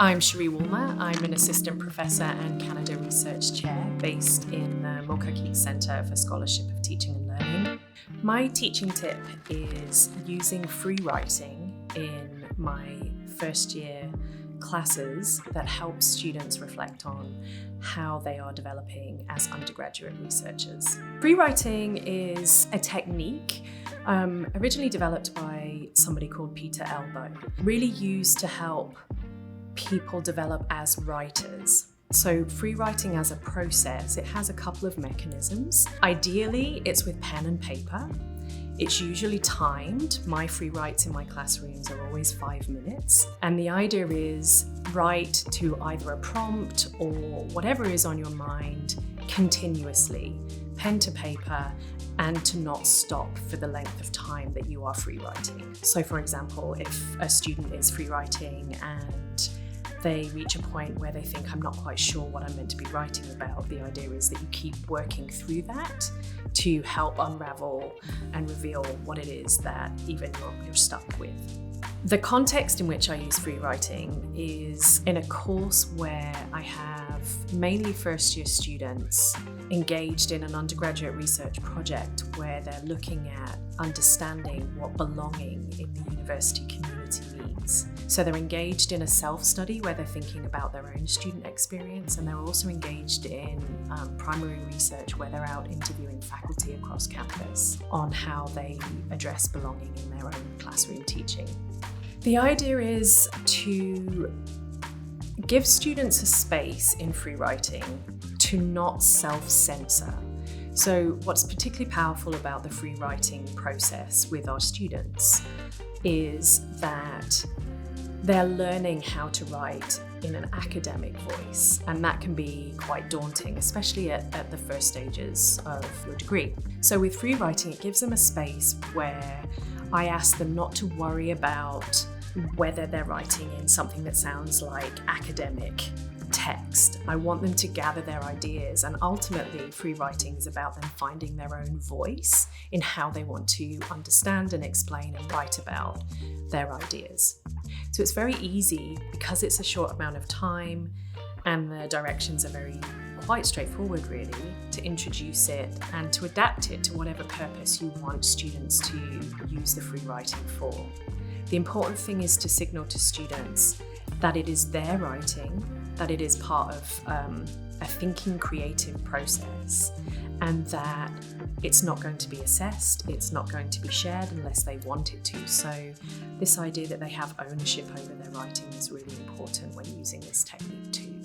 I'm Cherie Woolmer. I'm an assistant professor and Canada Research Chair based in the Mulcahy Centre for Scholarship of Teaching and Learning. My teaching tip is using free writing in my first year classes that helps students reflect on how they are developing as undergraduate researchers. Free writing is a technique originally developed by somebody called Peter Elbow, really used to help people develop as writers. So free writing as a process, it has a couple of mechanisms. Ideally, it's with pen and paper. It's usually timed. My free writes in my classrooms are always 5 minutes. And the idea is write to either a prompt or whatever is on your mind continuously, pen to paper, and to not stop for the length of time that you are free writing. So for example, if a student is free writing and they reach a point where they think, I'm not quite sure what I'm meant to be writing about, the idea is that you keep working through that to help unravel and reveal what it is that even you're stuck with. The context in which I use free writing is in a course where I have mainly first year students engaged in an undergraduate research project where they're looking at understanding what belonging in the university community means. So they're engaged in a self-study where they're thinking about their own student experience, and they're also engaged in primary research where they're out interviewing faculty across campus on how they address belonging in their own classroom teaching. The idea is to give students a space in free writing to not self-censor. So what's particularly powerful about the free writing process with our students is that they're learning how to write in an academic voice, and that can be quite daunting, especially at the first stages of your degree. So with free writing, it gives them a space where I ask them not to worry about whether they're writing in something that sounds like academic text. I want them to gather their ideas, and ultimately free writing is about them finding their own voice in how they want to understand and explain and write about their ideas. So it's very easy, because it's a short amount of time and the directions are quite straightforward really, to introduce it and to adapt it to whatever purpose you want students to use the free writing for. The important thing is to signal to students that it is their writing, that it is part of a thinking creative process, and that it's not going to be assessed, it's not going to be shared unless they want it to. So this idea that they have ownership over their writing is really important when using this technique too.